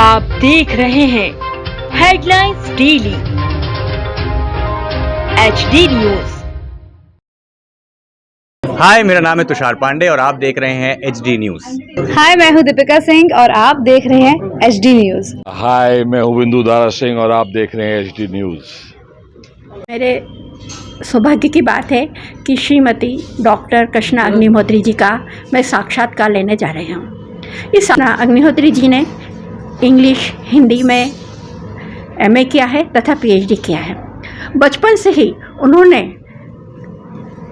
आप देख रहे हैं हेडलाइंस डेली HD न्यूज। हाय, मेरा नाम है तुषार पांडे और आप देख रहे हैं HD न्यूज। हाय, मैं हूं दीपिका सिंह और आप देख रहे हैं HD न्यूज। हाय, मैं हूं बिंदु दारा सिंह और आप देख रहे हैं HD न्यूज। मेरे सौभाग्य की बात है कि श्रीमती डॉक्टर कृष्णा अग्निहोत्री जी का मैं साक्षात्कार लेने जा रही हूँ। इस अग्निहोत्री जी ने इंग्लिश हिंदी में MA किया है तथा PhD किया है। बचपन से ही उन्होंने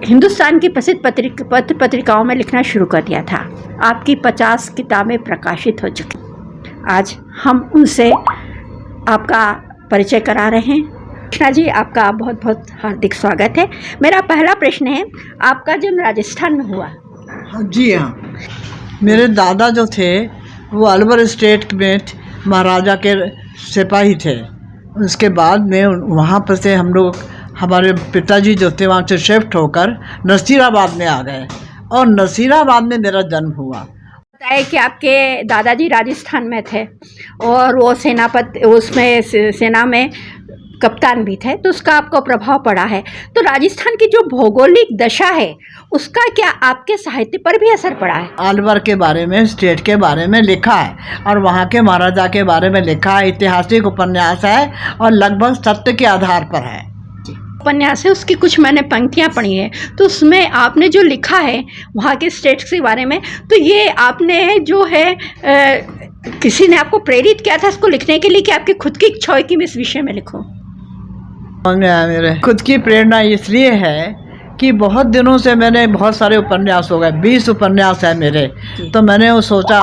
हिंदुस्तान की प्रसिद्ध पत्र पत्रिकाओं में लिखना शुरू कर दिया था। आपकी 50 किताबें प्रकाशित हो चुकी। आज हम उनसे आपका परिचय करा रहे हैं। कृष्णा जी, आपका बहुत बहुत हार्दिक स्वागत है। मेरा पहला प्रश्न है, आपका जन्म राजस्थान में हुआ? जी हाँ, मेरे दादा जो थे वो अलवर स्टेट में महाराजा के सिपाही थे। उसके बाद में वहाँ पर से हम लोग, हमारे पिताजी जो थे वहाँ से शिफ्ट होकर नसीराबाद में आ गए और नसीराबाद में मेरा जन्म हुआ। बताया कि आपके दादाजी राजस्थान में थे और वो सेना में कप्तान भी थे, तो उसका आपको प्रभाव पड़ा है। तो राजस्थान की जो भौगोलिक दशा है उसका क्या आपके साहित्य पर भी असर पड़ा है? अलवर के बारे में, स्टेट के बारे में लिखा है और वहाँ के महाराजा के बारे में लिखा है। ऐतिहासिक उपन्यास है और लगभग सत्य के आधार पर है। उपन्यास है, उसकी कुछ मैंने पंक्तियाँ पढ़ी हैं, तो उसमें आपने जो लिखा है वहाँ के स्टेट्स के बारे में, तो ये आपने जो है किसी ने आपको प्रेरित किया था इसको लिखने के लिए कि आपकी खुद की इच्छा है कि मैं इस विषय में लिखूँ? मेरे खुद की प्रेरणा इसलिए है कि बहुत दिनों से मैंने बहुत सारे उपन्यास हो गए, 20 उपन्यास है मेरे। तो मैंने वो सोचा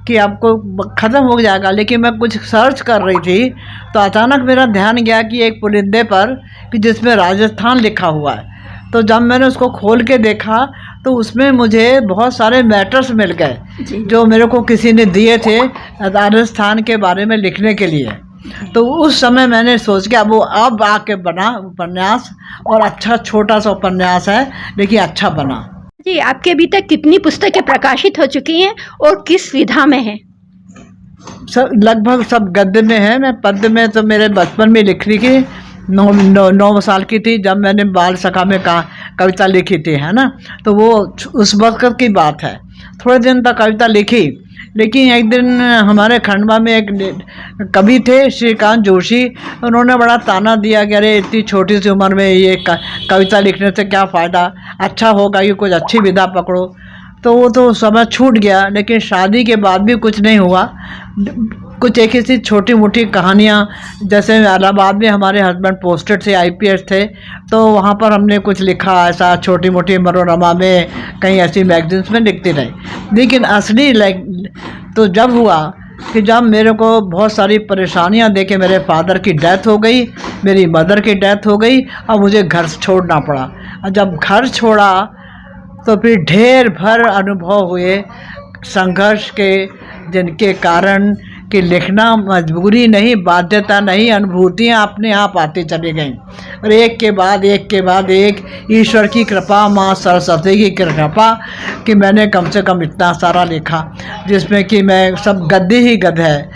कि आपको ख़त्म हो जाएगा, लेकिन मैं कुछ सर्च कर रही थी तो अचानक मेरा ध्यान गया कि एक पुलिंदे पर कि जिसमें राजस्थान लिखा हुआ है। तो जब मैंने उसको खोल के देखा तो उसमें मुझे बहुत सारे मैटर्स मिल गए जो मेरे को किसी ने दिए थे राजस्थान के बारे में लिखने के लिए। तो उस समय मैंने सोच के अब आके बना उपन्यास, और अच्छा छोटा सा उपन्यास है लेकिन अच्छा बना। जी, आपके अभी तक कितनी पुस्तकें प्रकाशित हो चुकी हैं और किस विधा में है? सब लगभग सब गद्य में है। मैं पद्य में तो मेरे बचपन में लिख रही थी, 9 साल की थी जब मैंने बाल सखा में कविता लिखी थी, है ना। तो वो उस वक्त की बात है। थोड़े दिन तक कविता लिखी, लेकिन एक दिन हमारे खंडवा में एक कवि थे श्रीकांत जोशी, उन्होंने बड़ा ताना दिया कि अरे इतनी छोटी सी उम्र में ये कविता लिखने से क्या फ़ायदा, अच्छा होगा कि कुछ अच्छी विधा पकड़ो। तो वो तो समय छूट गया, लेकिन शादी के बाद भी कुछ नहीं हुआ। कुछ एक ही सी छोटी मोटी कहानियाँ, जैसे इलाहाबाद में हमारे हस्बैंड पोस्टेड थे, IPS थे, तो वहाँ पर हमने कुछ लिखा ऐसा छोटी मोटी, मनोरमा में, कहीं ऐसी मैगजीन्स में लिखती रही। लेकिन असली तो जब हुआ कि जब मेरे को बहुत सारी परेशानियाँ देके मेरे फादर की डेथ हो गई, मेरी मदर की डेथ हो गई और मुझे घर छोड़ना पड़ा। और जब घर छोड़ा तो फिर ढेर भर अनुभव हुए संघर्ष के, जिनके कारण कि लिखना मजबूरी नहीं, बाध्यता नहीं, अनुभूतियाँ अपने आप आती चली गईं। और एक के बाद एक ईश्वर की कृपा, माँ सरस्वती की कृपा कि मैंने कम से कम इतना सारा लिखा, जिसमें कि मैं सब गद्य ही गद्य है।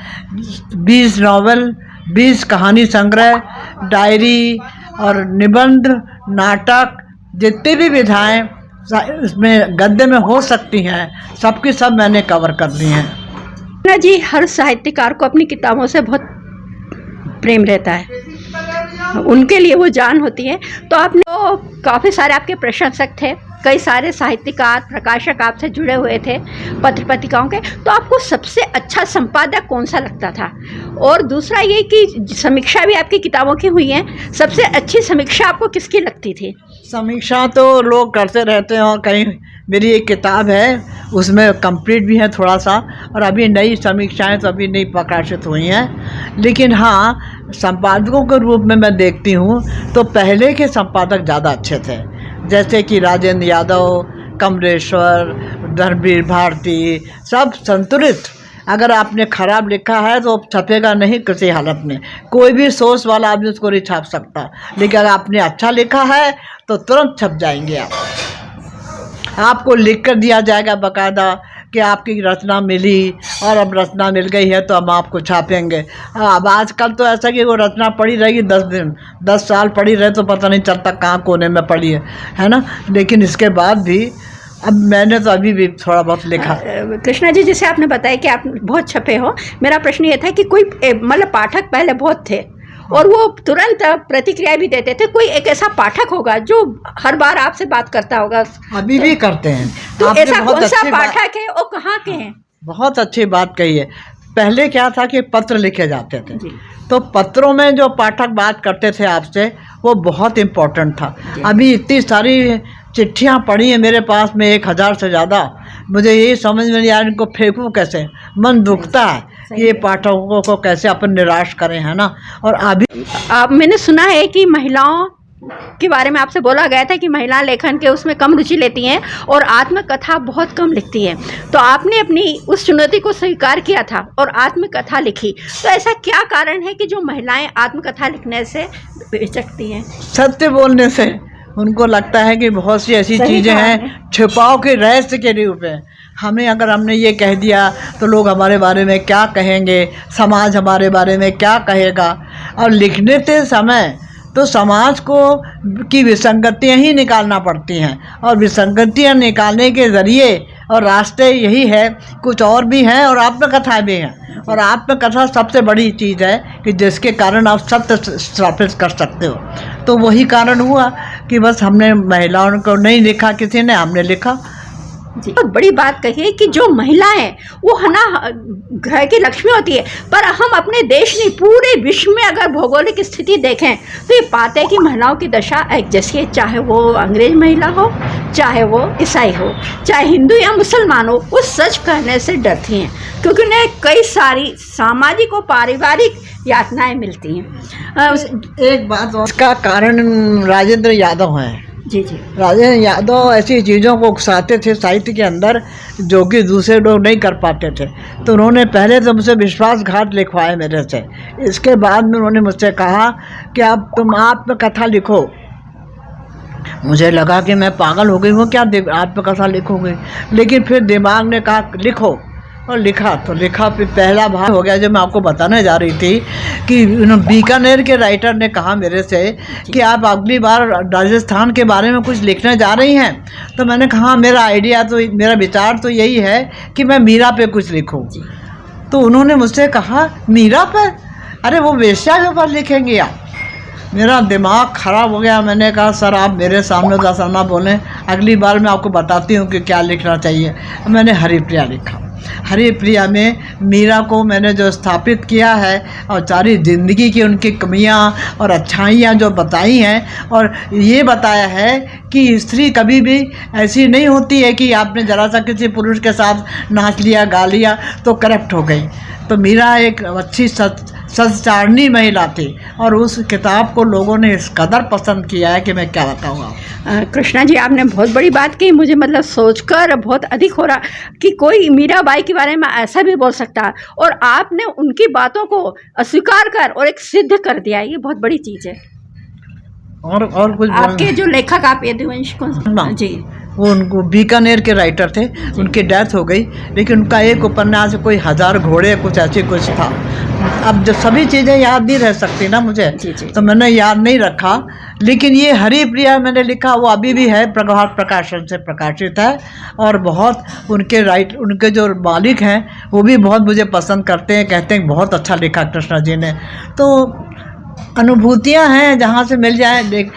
20 नॉवल, 20 कहानी संग्रह, डायरी और निबंध, नाटक, जितनी भी विधाएँ इसमें गद्य में हो सकती हैं, सबकी सब मैंने कवर कर दी हैं। ना जी, हर साहित्यकार को अपनी किताबों से बहुत प्रेम रहता है, उनके लिए वो जान होती है। तो आपने तो काफ़ी सारे आपके प्रशंसक थे, कई सारे साहित्यकार, प्रकाशक आपसे जुड़े हुए थे पत्र पत्रिकाओं के, तो आपको सबसे अच्छा संपादक कौन सा लगता था? और दूसरा ये कि समीक्षा भी आपकी किताबों की हुई है, सबसे अच्छी समीक्षा आपको किसकी लगती थी? समीक्षा तो लोग करते रहते हैं, और कहीं मेरी एक किताब है उसमें कंप्लीट भी है थोड़ा सा, और अभी नई समीक्षाएं तो अभी नहीं प्रकाशित हुई हैं। लेकिन हाँ, संपादकों के रूप में मैं देखती हूँ तो पहले के संपादक ज़्यादा अच्छे थे, जैसे कि राजेंद्र यादव, कमलेश्वर, धर्मवीर भारती, सब संतुलित। अगर आपने खराब लिखा है तो छपेगा नहीं किसी हालत में, कोई भी सोच वाला आदमी उसको नहीं छाप सकता। लेकिन अगर आपने अच्छा लिखा है तो तुरंत छप जाएंगे आपको लिख कर दिया जाएगा बाकायदा कि आपकी रचना मिली और अब रचना मिल गई है तो हम आपको छापेंगे। अब आजकल तो ऐसा कि वो रचना पड़ी रहेगी 10 दिन 10 साल पड़ी रहे तो पता नहीं चलता कहाँ कोने में पड़ी है ना। लेकिन इसके बाद भी अब मैंने तो अभी भी थोड़ा बहुत लिखा। कृष्णा जी, जैसे आपने बताया कि आप बहुत छपे हो, मेरा प्रश्न ये था कि कोई मतलब पाठक पहले बहुत थे और वो तुरंत प्रतिक्रिया भी देते थे, कोई एक ऐसा पाठक होगा जो हर बार आपसे बात करता होगा? अभी भी करते हैं। तो ऐसा कौन सा पाठक है और कहाँ के हैं? बहुत अच्छी बात कही है। पहले क्या था कि पत्र लिखे जाते थे, तो पत्रों में जो पाठक बात करते थे आपसे वो बहुत इम्पोर्टेंट था। अभी इतनी सारी चिट्ठियाँ पड़ी हैं मेरे पास में 1000 से ज़्यादा, मुझे यही समझ में नहीं आया इनको फेंकूँ कैसे। मन दुखता है ये पाठकों को कैसे अपन निराश करें, है ना। और अभी मैंने सुना है कि महिलाओं के बारे में आपसे बोला गया था कि महिला लेखन के उसमें कम रुचि लेती हैं और आत्मकथा बहुत कम लिखती हैं, तो आपने अपनी उस चुनौती को स्वीकार किया था और आत्मकथा लिखी। तो ऐसा क्या कारण है कि जो महिलाएं आत्मकथा लिखने से हिचकती हैं? सत्य बोलने से उनको लगता है कि बहुत सी ऐसी चीज़ें हैं छिपाव के रहस्य के रूप में। हमें अगर हमने ये कह दिया तो लोग हमारे बारे में क्या कहेंगे, समाज हमारे बारे में क्या कहेगा। और लिखने के समय तो समाज को की विसंगतियाँ ही निकालना पड़ती हैं और विसंगतियाँ निकालने के ज़रिए और रास्ते यही है, कुछ और भी हैं और आत्मकथा भी हैं। और आत्मकथा सबसे बड़ी चीज़ है कि जिसके कारण आप सत्य स्थापित कर सकते हो। तो वही कारण हुआ कि बस हमने महिलाओं को नहीं लिखा, किसी ने, हमने लिखा। बहुत बड़ी बात कही है कि जो महिलाएं वो है ना घर की लक्ष्मी होती है, पर हम अपने देश नहीं पूरे विश्व में अगर भौगोलिक स्थिति देखें तो ये पाते हैं कि महिलाओं की दशा एक जैसी है, चाहे वो अंग्रेज महिला हो, चाहे वो ईसाई हो, चाहे हिंदू या मुसलमान हो, वो सच कहने से डरती हैं क्योंकि उन्हें कई सारी सामाजिक और पारिवारिक यातनाएं मिलती हैं। एक बात और, इसका कारण राजेंद्र यादव हैं। जी। राजेंद्र यादव ऐसी चीज़ों को उकसाते थे साहित्य के अंदर जो कि दूसरे लोग नहीं कर पाते थे। तो उन्होंने पहले तो मुझसे विश्वासघात लिखवाए मेरे से। इसके बाद में उन्होंने मुझसे कहा कि अब तुम आत्मकथा लिखो। मुझे लगा कि मैं पागल हो गई हूँ, क्या आत्मकथा लिखोगे। लेकिन फिर दिमाग ने कहा लिखो और लिखा। तो लिखा, फिर पहला भाग हो गया जो मैं आपको बताने जा रही थी कि बीकानेर के राइटर ने कहा मेरे से कि आप अगली बार राजस्थान के बारे में कुछ लिखने जा रही हैं। तो मैंने कहा मेरा आइडिया तो, मेरा विचार तो यही है कि मैं मीरा पे कुछ लिखूं। तो उन्होंने मुझसे कहा मीरा पे, अरे वो वेश्या के ऊपर लिखेंगे आप। मेरा दिमाग ख़राब हो गया। मैंने कहा सर आप मेरे सामने तो ऐसा ना बोलें, अगली बार मैं आपको बताती हूँ कि क्या लिखना चाहिए। मैंने हरिप्रिया लिखा। हरिप्रिया में मीरा को मैंने जो स्थापित किया है और सारी ज़िंदगी की उनकी कमियां और अच्छाइयां जो बताई हैं, और ये बताया है कि स्त्री कभी भी ऐसी नहीं होती है कि आपने ज़रा सा किसी पुरुष के साथ नाच लिया, गा लिया तो करप्ट हो गई। तो मीरा एक अच्छी सच्चारणी महिला थी और उस किताब को लोगों ने इस कदर पसंद किया है कि मैं क्या बताऊँगा। कृष्णा जी, आपने बहुत बड़ी बात की। मुझे मतलब सोचकर बहुत अधिक हो रहा कि कोई मीराबाई के बारे में ऐसा भी बोल सकता है और आपने उनकी बातों को अस्वीकार कर और एक सिद्ध कर दिया। ये बहुत बड़ी चीज़ है। और कुछ आपके जो लेखक आप यदुवंश को जी, वो उनको बीकानेर के राइटर थे, उनकी डेथ हो गई, लेकिन उनका एक उपन्यास कोई 1000 घोड़े कुछ ऐसी कुछ था। अब जब सभी चीज़ें याद नहीं रह सकती ना मुझे, तो मैंने याद नहीं रखा। लेकिन ये हरिप्रिया मैंने लिखा, वो अभी भी है, प्रभात प्रकाशन से प्रकाशित है और बहुत उनके जो मालिक हैं वो भी बहुत मुझे पसंद करते हैं, कहते हैं बहुत अच्छा लिखा कृष्णा जी ने। तो अनुभूतियाँ हैं, जहाँ से मिल जाए